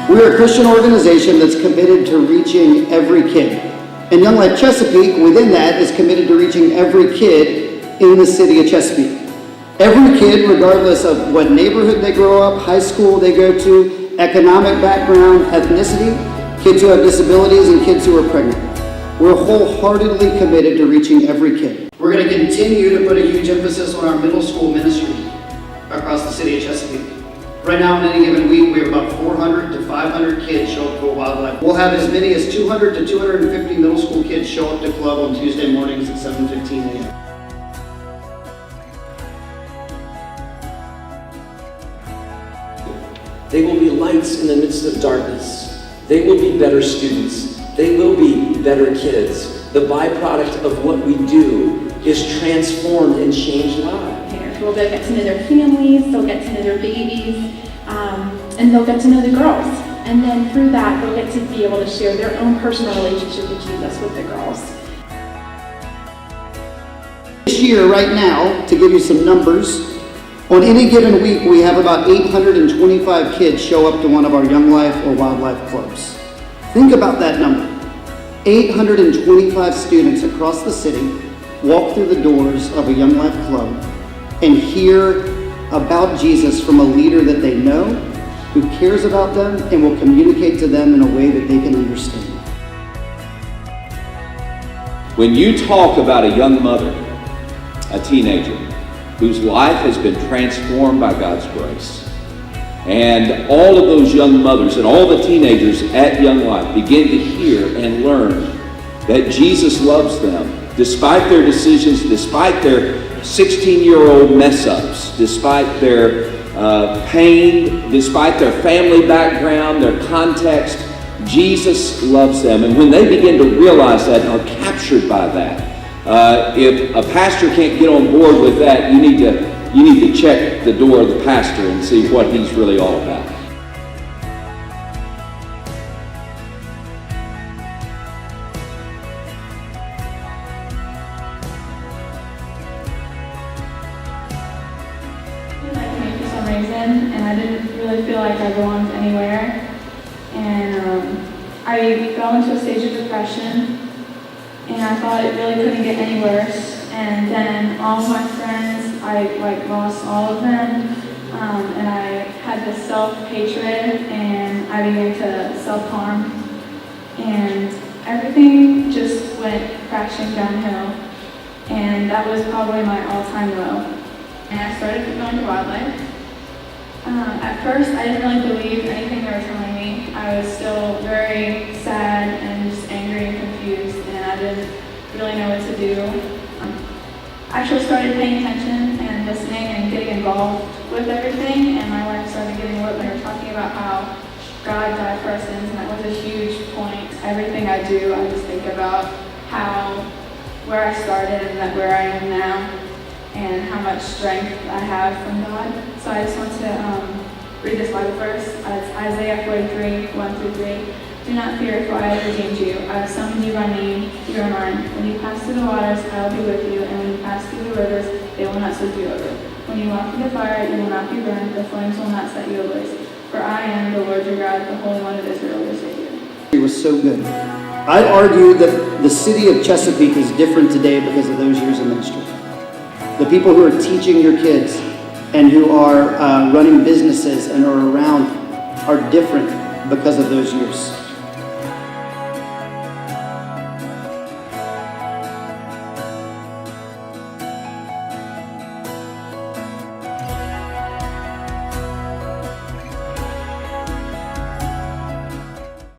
We're a Christian organization that's committed to reaching every kid. And Younglife Chesapeake, within that, is committed to reaching every kid in the city of Chesapeake. Every kid, regardless of what neighborhood they grow up, high school they go to, economic background, ethnicity, kids who have disabilities, and kids who are pregnant. We're wholeheartedly committed to reaching every kid. We're going to continue to put a huge emphasis on our middle school ministry across the city of Chesapeake. Right now, in any given week, we have about 400 to 500 kids show up to a Younglife. We'll have as many as 200 to 250 middle school kids show up to club on Tuesday mornings at 7:15 a.m. They will be lights in the midst of darkness. They will be better students. They will be better kids. The byproduct of what we do is transform and change lives. They'll get to know their families, they'll get to know their babies, and they'll get to know the girls. And then through that, they'll get to be able to share their own personal relationship with Jesus with the girls. This year, right now, to give you some numbers, on any given week, we have about 825 kids show up to one of our Younglife or Younglife clubs. Think about that number. 825 students across the city walk through the doors of a Younglife club and hear about Jesus from a leader that they know, who cares about them and will communicate to them in a way that they can understand. When you talk about a young mother, a teenager, whose life has been transformed by God's grace, and all of those young mothers and all the teenagers at Younglife begin to hear and learn that Jesus loves them, despite their decisions, despite their 16-year-old mess-ups, despite their pain, despite their family background, their context, Jesus loves them. And when they begin to realize that and are captured by that, if a pastor can't get on board with that, you need to check the door of the pastor and see what he's really all about. And I didn't really feel like I belonged anywhere, and I fell into a stage of depression, and I thought it really couldn't get any worse. And then all of my friends, I lost all of them, and I had this self-hatred, and I began to self-harm, and everything just went crashing downhill, and that was probably my all-time low. And I started going to Younglife. At first, I didn't really believe anything they were telling me. I was still very sad and just angry and confused, and I didn't really know what to do. I actually started paying attention and listening and getting involved with everything, and my life started getting lit. They were talking about how God died for our sins, and that was a huge point. Everything I do, I just think about where I started and where I am now, and how much strength I have from God. So I just want to read this Bible verse. It's Isaiah 43, 1-3. Do not fear, for I have redeemed you. I have summoned you by name. You are mine. When you pass through the waters, I will be with you, and when you pass through the rivers, they will not sweep you over. When you walk through the fire, you will not be burned. The flames will not set you ablaze. For I am the Lord your God, the Holy One of Israel, your Savior. It was so good. I'd argue that the city of Chesapeake is different today because of those years of ministry. The people who are teaching your kids and who are running businesses and are around are different because of those years.